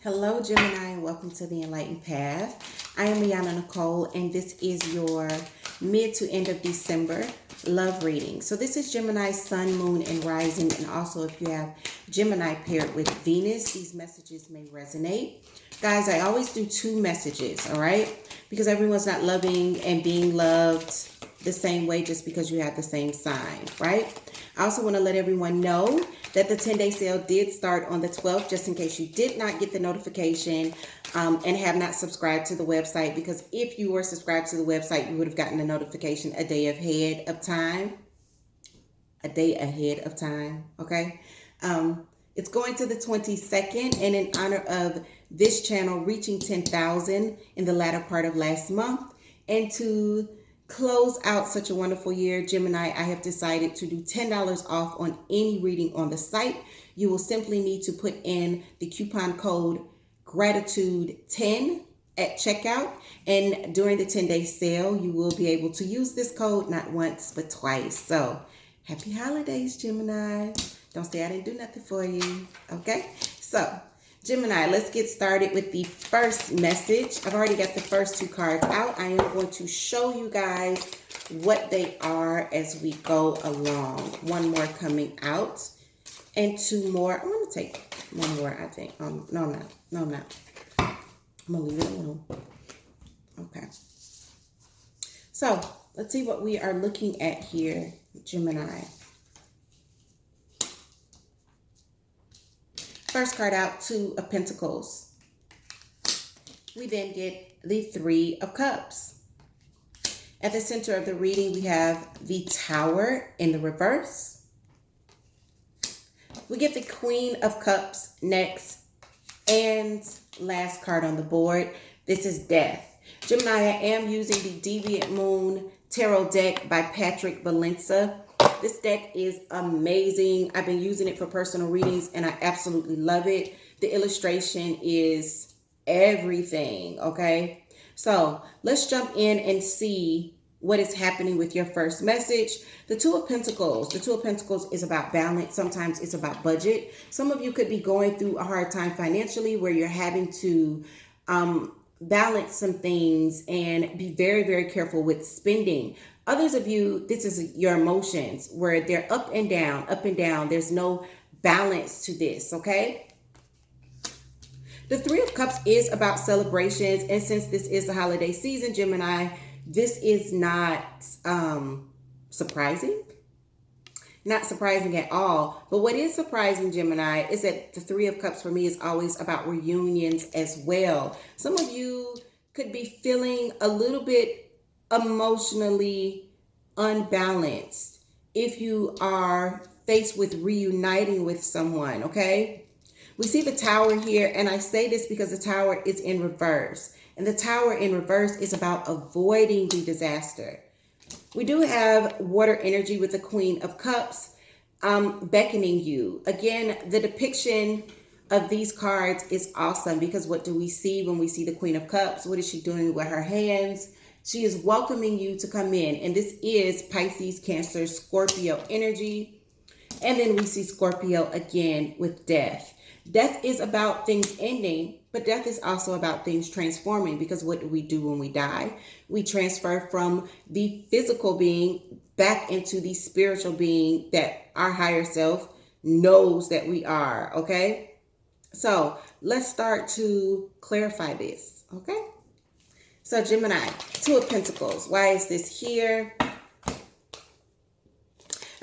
Hello, Gemini, and welcome to the Enlightened Path. I am Liana Nicole, and this is your mid to end of December love reading. So this is Gemini's sun, moon, and rising, and also if you have Gemini paired with Venus, these messages may resonate. Guys, I always do two messages, all right? Because everyone's not loving and being loved the same way just because you have the same sign, right? I also want to let everyone know that the 10-day sale did start on the 12th, just in case you did not get the notification and have not subscribed to the website, because if you were subscribed to the website, you would have gotten the notification a day ahead of time. Okay? It's going to the 22nd, and in honor of this channel reaching 10,000 in the latter part of last month, and to close out such a wonderful year, Gemini, I have decided to do $10 off on any reading on the site. You will simply need to put in the coupon code gratitude10 at checkout, and during the 10-day sale, you will be able to use this code not once but twice. So happy holidays, Gemini. Don't say I didn't do nothing for you. Okay, so Gemini, let's get started with the first message. I've already got the first two cards out. I am going to show you guys what they are as we go along. One more coming out and two more. I'm going to take one more, I think. No, I'm not. I'm going to leave it alone. Okay. So let's see what we are looking at here, Gemini. First card out, Two of Pentacles. We then get the Three of Cups. At the center of the reading, we have the Tower in the reverse. We get the Queen of Cups next. And last card on the board, this is Death. Gemini, I am using the Deviant Moon Tarot deck by Patrick Valenza. This deck is amazing. I've been using it for personal readings and I absolutely love it. The illustration is everything, okay? So let's jump in and see what is happening with your first message. The Two of Pentacles. The Two of Pentacles is about balance. Sometimes it's about budget. Some of you could be going through a hard time financially where you're having to balance some things and be very, very careful with spending. Others of you, this is your emotions where they're up and down, up and down. There's no balance to this, okay? The Three of Cups is about celebrations. And since this is the holiday season, Gemini, this is not surprising. Not surprising at all. But what is surprising, Gemini, is that the Three of Cups for me is always about reunions as well. Some of you could be feeling a little bit emotionally unbalanced if you are faced with reuniting with someone, okay? We see the Tower here, and I say this because the Tower is in reverse. And the Tower in reverse is about avoiding the disaster. We do have water energy with the Queen of Cups beckoning you. Again, the depiction of these cards is awesome because what do we see when we see the Queen of Cups? What is she doing with her hands? She is welcoming you to come in. And this is Pisces, Cancer, Scorpio energy. And then we see Scorpio again with death. Death is about things ending, but death is also about things transforming, because what do we do when we die? We transfer from the physical being back into the spiritual being that our higher self knows that we are, okay? So let's start to clarify this, okay? So Gemini, Two of Pentacles. Why is this here? I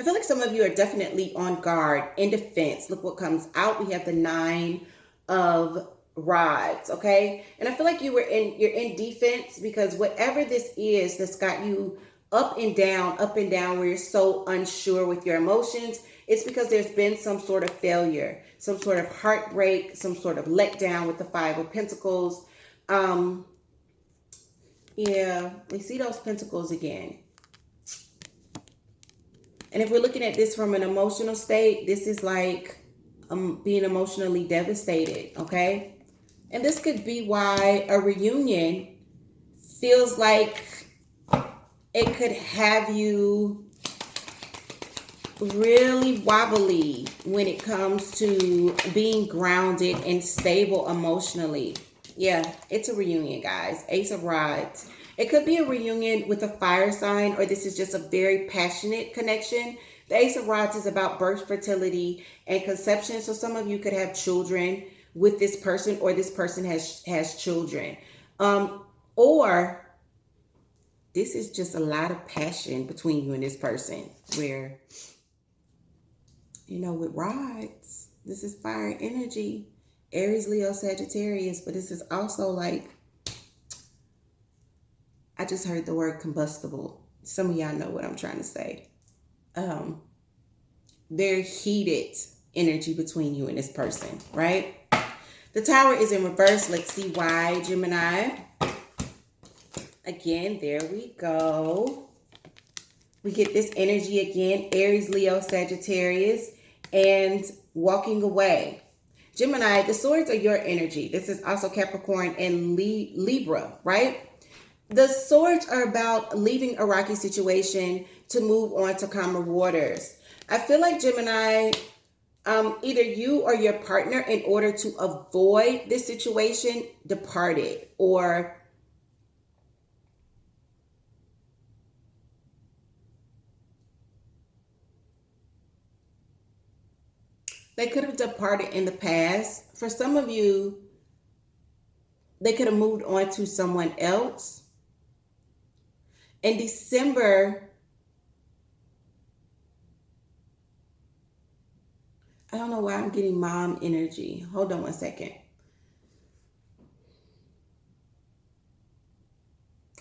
feel like some of you are definitely on guard, in defense. Look what comes out. We have the Nine of Rods, okay? And I feel like you're in defense because whatever this is that's got you up and down, where you're so unsure with your emotions, it's because there's been some sort of failure, some sort of heartbreak, some sort of letdown with the Five of Pentacles. Yeah, we see those pentacles again. And if we're looking at this from an emotional state, this is like being emotionally devastated, okay? And this could be why a reunion feels like it could have you really wobbly when it comes to being grounded and stable emotionally. Yeah, it's a reunion, guys. Ace of Rods. It could be a reunion with a fire sign, or this is just a very passionate connection. The Ace of Rods is about birth, fertility, and conception. So some of you could have children with this person, or this person has children. Or this is just a lot of passion between you and this person, where, you know, with rods, this is fire energy, Aries, Leo, Sagittarius, but this is also like, I just heard the word combustible. Some of y'all know what I'm trying to say. Very heated energy between you and this person, right? The Tower is in reverse. Let's see why, Gemini. Again, there we go. We get this energy again, Aries, Leo, Sagittarius, and walking away. Gemini, the swords are your energy. This is also Capricorn and Libra, right? The swords are about leaving a rocky situation to move on to calmer waters. I feel like, Gemini, either you or your partner, in order to avoid this situation, departed, or they could have departed in the past. For some of you, they could have moved on to someone else. In December, I don't know why I'm getting mom energy. Hold on one second.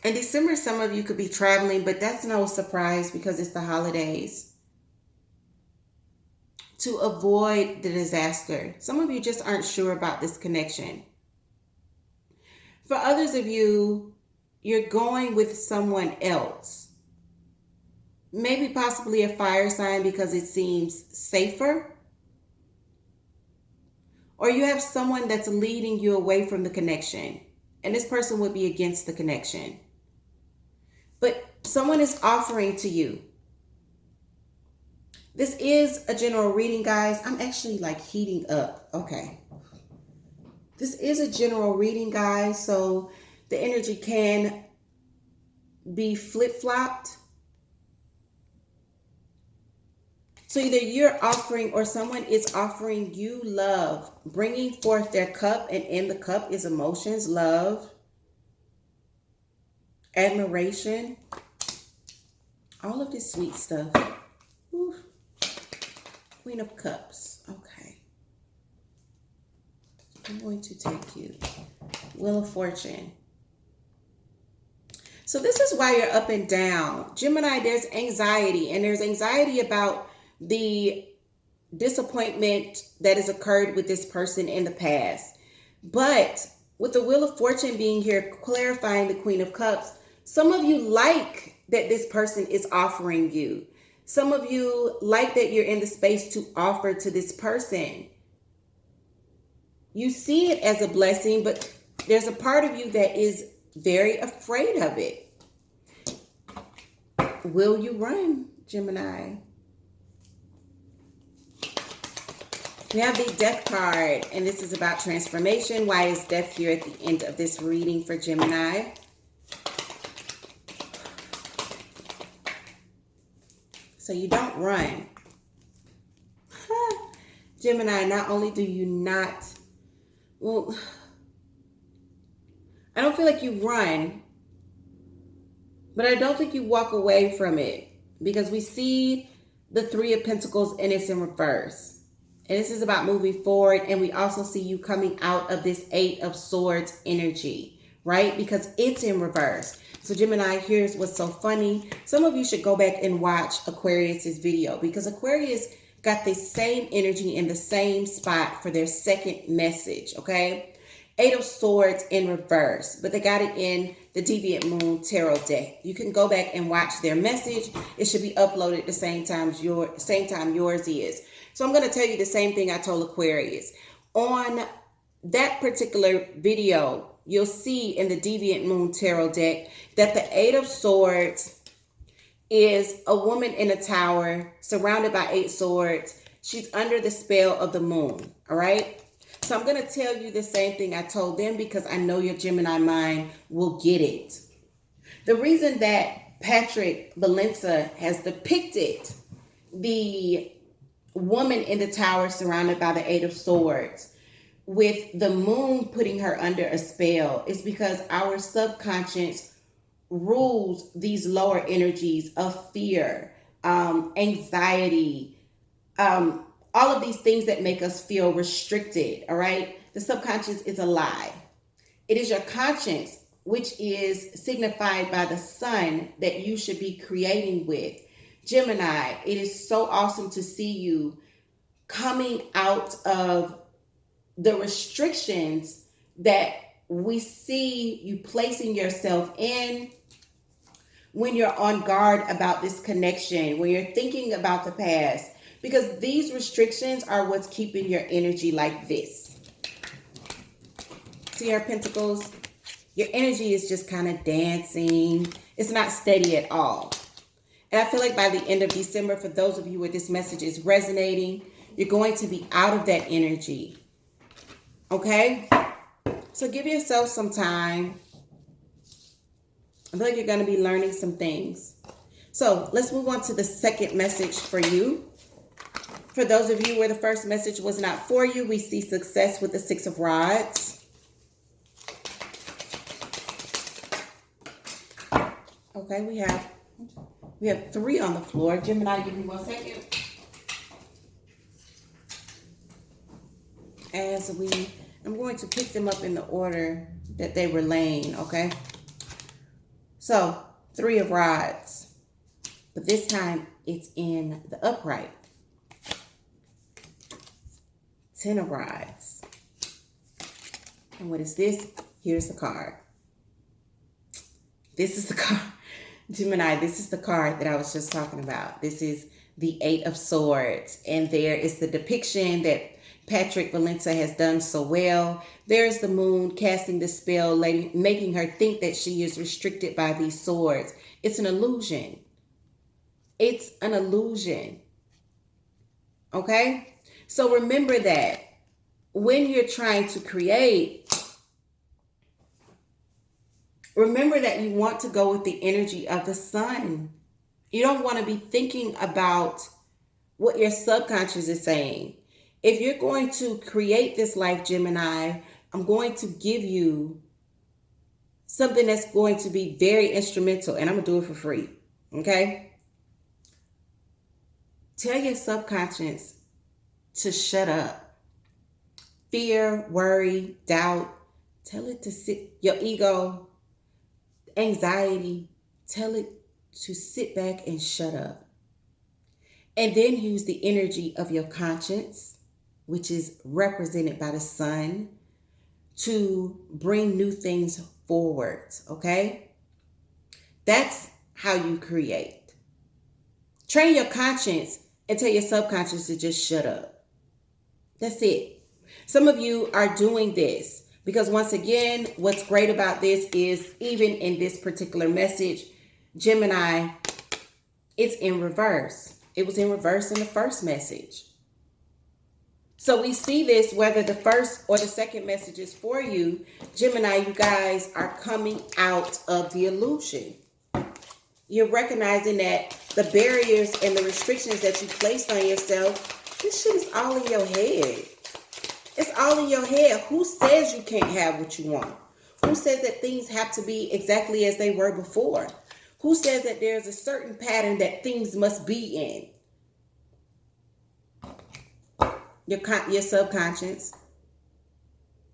In December, some of you could be traveling, but that's no surprise because it's the holidays. To avoid the disaster. Some of you just aren't sure about this connection. For others of you, you're going with someone else. Maybe possibly a fire sign because it seems safer. Or you have someone that's leading you away from the connection, and this person would be against the connection. But someone is offering to you. This is a general reading, guys. I'm actually like heating up. Okay. This is a general reading, guys. So the energy can be flip-flopped. So either you're offering or someone is offering you love, bringing forth their cup, and in the cup is emotions, love, admiration, all of this sweet stuff. Whew. Queen of Cups. Okay. I'm going to take you. Wheel of Fortune. So this is why you're up and down. Gemini, there's anxiety, and there's anxiety about the disappointment that has occurred with this person in the past. But with the Wheel of Fortune being here, clarifying the Queen of Cups, some of you like that this person is offering you. Some of you like that you're in the space to offer to this person. You see it as a blessing, but there's a part of you that is very afraid of it. Will you run, Gemini? We have the Death card, and this is about transformation. Why is death here at the end of this reading for Gemini? So you don't run. Gemini, not only do you not, well, I don't feel like you run, but I don't think you walk away from it, because we see the Three of Pentacles and it's in reverse. And this is about moving forward. And we also see you coming out of this Eight of Swords energy, right? Because it's in reverse. So Gemini, here's what's so funny. Some of you should go back and watch Aquarius's video, because Aquarius got the same energy in the same spot for their second message, okay? Eight of Swords in reverse, but they got it in the Deviant Moon Tarot deck. You can go back and watch their message. It should be uploaded the same time yours is. So I'm going to tell you the same thing I told Aquarius. On that particular video, you'll see in the Deviant Moon Tarot deck that the Eight of Swords is a woman in a tower surrounded by 8 swords. She's under the spell of the moon, all right? So I'm going to tell you the same thing I told them because I know your Gemini mind will get it. The reason that Patrick Valencia has depicted the woman in the tower surrounded by the 8 of swords with the moon putting her under a spell is because our subconscious rules these lower energies of fear, anxiety, all of these things that make us feel restricted, all right? The subconscious is a lie. It is your conscience, which is signified by the sun, that you should be creating with. Gemini, it is so awesome to see you coming out of the restrictions that we see you placing yourself in when you're on guard about this connection, when you're thinking about the past, because these restrictions are what's keeping your energy like this. See our pentacles? Your energy is just kind of dancing. It's not steady at all. And I feel like by the end of December, for those of you where this message is resonating, you're going to be out of that energy. Okay? So give yourself some time. I feel like you're going to be learning some things. So let's move on to the second message for you. For those of you where the first message was not for you, we see success with the 6 of Rods. Okay, we have 3 on the floor. Gemini, give me 1 second. I'm going to pick them up in the order that they were laying, okay? So, 3 of Rods. But this time, it's in the upright. 10 of Rods. And what is this? Here's the card. This is the card. Gemini, this is the card that I was just talking about. This is the 8 of Swords. And there is the depiction that Patrick Valencia has done so well. There's the moon casting the spell, making her think that she is restricted by these swords. It's an illusion. It's an illusion. Okay? So remember that when you're trying to create, remember that you want to go with the energy of the sun. You don't want to be thinking about what your subconscious is saying. If you're going to create this life, Gemini, I'm going to give you something that's going to be very instrumental, and I'm going to do it for free. Okay? Tell your subconscious to shut up. Fear, worry, doubt, tell it to sit. Your ego, anxiety, tell it to sit back and shut up. And then use the energy of your conscience, which is represented by the sun, to bring new things forward, okay? That's how you create. Train your conscience and tell your subconscious to just shut up. That's it. Some of you are doing this because, once again, what's great about this is, even in this particular message, Gemini, it's in reverse. It was in reverse in the first message. So we see this, whether the first or the second message is for you, Gemini, you guys are coming out of the illusion. You're recognizing that the barriers and the restrictions that you placed on yourself, this shit is all in your head. It's all in your head. Who says you can't have what you want? Who says that things have to be exactly as they were before? Who says that there's a certain pattern that things must be in? Your subconscious,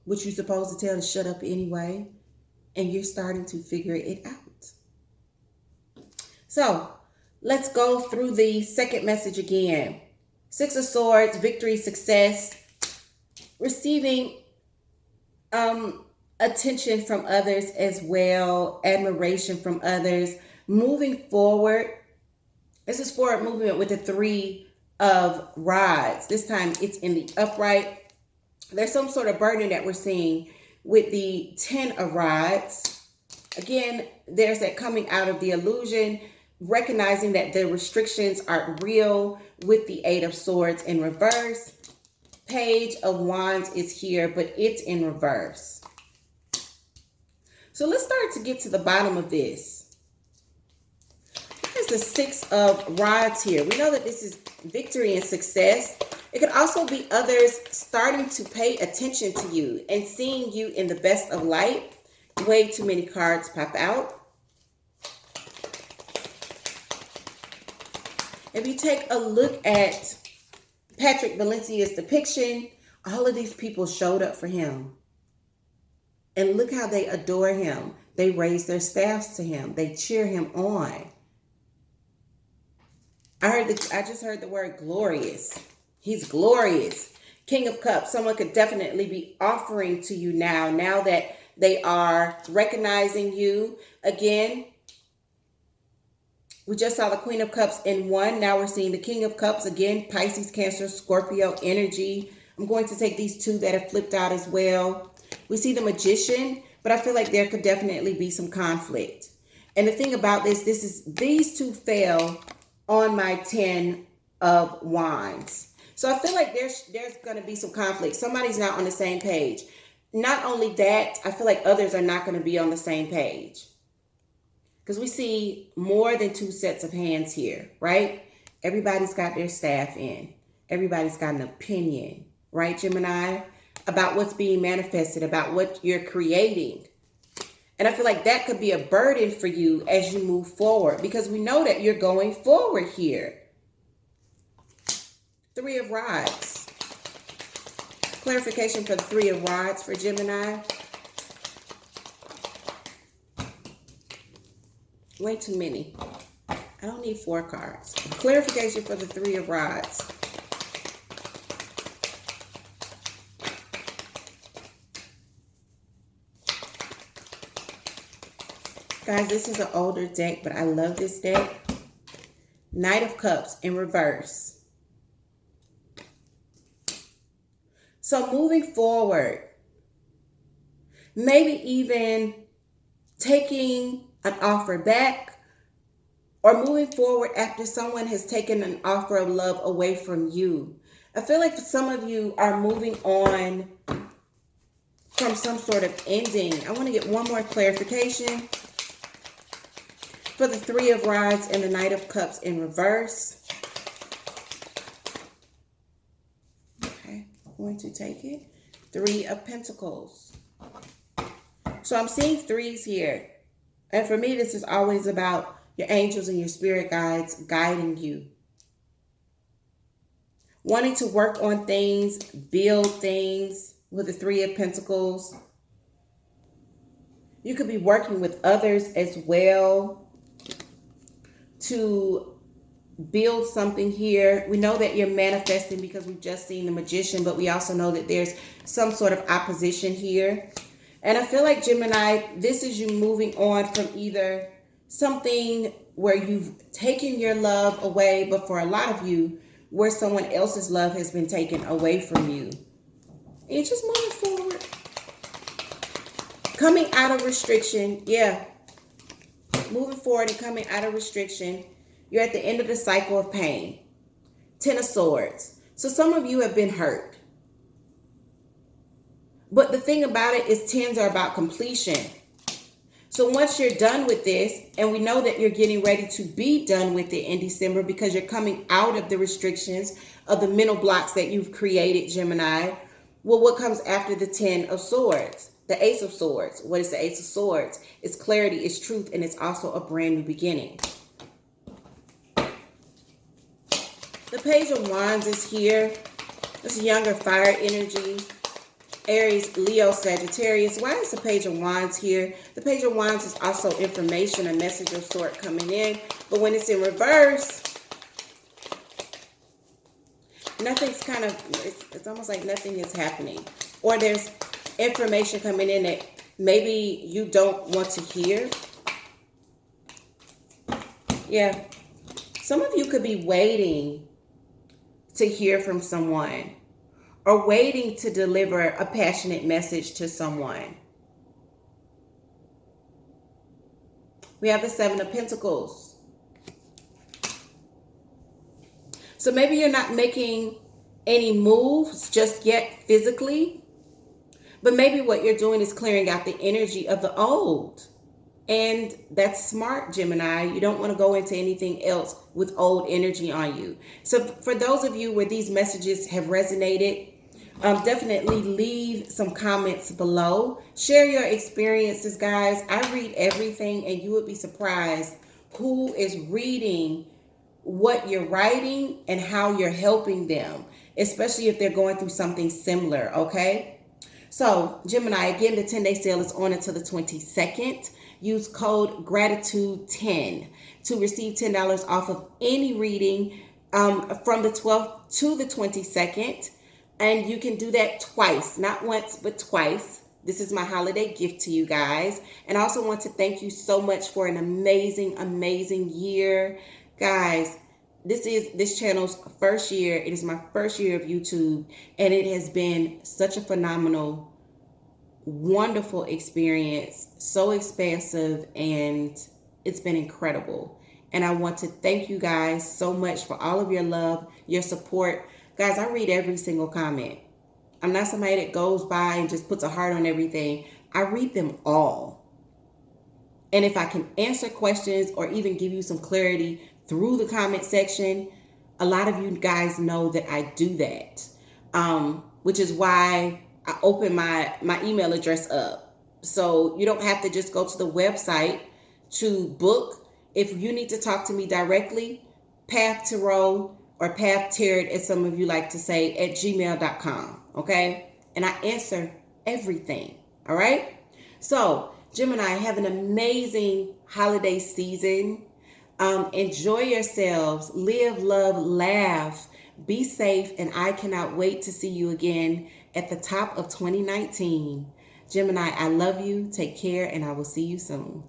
which you're supposed to tell to shut up anyway, and you're starting to figure it out. So let's go through the second message again. 6 of Swords, victory, success, receiving attention from others as well, admiration from others, moving forward. This is forward movement with the 3 of Rods. This time it's in the upright. There's some sort of burden that we're seeing with the 10 of Rods. Again, there's that coming out of the illusion. recognizing that the restrictions aren't real with the Eight of Swords in reverse. Page of Wands is here, but it's in reverse. So let's start to get to the bottom of this. There's the Six of Rods here. We know that this is victory and success. It could also be others starting to pay attention to you and seeing you in the best of light. Way too many cards pop out. If you take a look at Patrick Valencia's depiction, all of these people showed up for him. And look how they adore him. They raise their staffs to him. They cheer him on. I just heard the word glorious. He's glorious. King of Cups. Someone could definitely be offering to you now that they are recognizing you. Again, we just saw the Queen of Cups in one. Now we're seeing the King of Cups again. Pisces, Cancer, Scorpio energy. I'm going to take these two that have flipped out as well. We see the Magician, but I feel like there could definitely be some conflict. And the thing about this is these two fell on my 10 of Wands. So I feel like there's going to be some conflict. Somebody's not on the same page. Not only that, I feel like others are not going to be on the same page. Because we see more than two sets of hands here, right? Everybody's got their staff in. Everybody's got an opinion, right, Gemini? About what's being manifested, about what you're creating. And I feel like that could be a burden for you as you move forward, because we know that you're going forward here. Three of Rods. Clarification for the Three of Rods for Gemini. Way too many. I don't need 4 cards. Clarification for the Three of Rods. Guys, this is an older deck, but I love this deck. Knight of Cups in reverse. So moving forward, maybe even taking an offer back, or moving forward after someone has taken an offer of love away from you. I feel like some of you are moving on from some sort of ending. I want to get one more clarification for the Three of Rods and the Knight of Cups in reverse. Okay, I'm going to take it. Three of Pentacles. So I'm seeing threes here. And for me, this is always about your angels and your spirit guides guiding you. Wanting to work on things, build things with the Three of Pentacles. You could be working with others as well to build something here. We know that you're manifesting because we've just seen the Magician, but we also know that there's some sort of opposition here. And I feel like, Gemini, this is you moving on from either something where you've taken your love away, but for a lot of you, where someone else's love has been taken away from you. And just moving forward. Coming out of restriction, yeah. Moving forward and coming out of restriction. You're at the end of the cycle of pain. 10 of Swords. So some of you have been hurt. But the thing about it is 10s are about completion. So once you're done with this, and we know that you're getting ready to be done with it in December because you're coming out of the restrictions of the mental blocks that you've created, Gemini. Well, what comes after the 10 of Swords? The Ace of Swords. What is the Ace of Swords? It's clarity, it's truth, and it's also a brand new beginning. The Page of Wands is here. This is younger fire energy. Aries, Leo, Sagittarius. Why is the Page of Wands here? The Page of Wands is also information, a message of sort coming in. But when it's in reverse, nothing's kind of, it's almost like nothing is happening. Or there's information coming in that maybe you don't want to hear. Yeah. Some of you could be waiting to hear from someone, or waiting to deliver a passionate message to someone. We have the Seven of Pentacles. So maybe you're not making any moves just yet physically, but maybe what you're doing is clearing out the energy of the old. And that's smart, Gemini. You don't want to go into anything else with old energy on you. So for those of you where these messages have resonated, definitely leave some comments below. Share your experiences, guys. I read everything, and you would be surprised who is reading what you're writing and how you're helping them, especially if they're going through something similar, okay? So, Gemini, again, the 10-day sale is on until the 22nd. Use code GRATITUDE10 to receive $10 off of any reading from the 12th to the 22nd. And you can do that twice, not once, but twice. This is my holiday gift to you guys. And I also want to thank you so much for an amazing, amazing year. Guys, this is this channel's first year. It is my first year of YouTube, and it has been such a phenomenal, wonderful experience, so expansive, and it's been incredible. And I want to thank you guys so much for all of your love, your support. Guys, I read every single comment. I'm not somebody that goes by and just puts a heart on everything. I read them all. And if I can answer questions or even give you some clarity through the comment section, a lot of you guys know that I do that, which is why I open my email address up. So you don't have to just go to the website to book. If you need to talk to me directly, Path Tarot or Path Tarot, as some of you like to say, at gmail.com, okay? And I answer everything, all right? So, Gemini, have an amazing holiday season. Enjoy yourselves. Live, love, laugh. Be safe, and I cannot wait to see you again at the top of 2019. Gemini, I love you. Take care, and I will see you soon.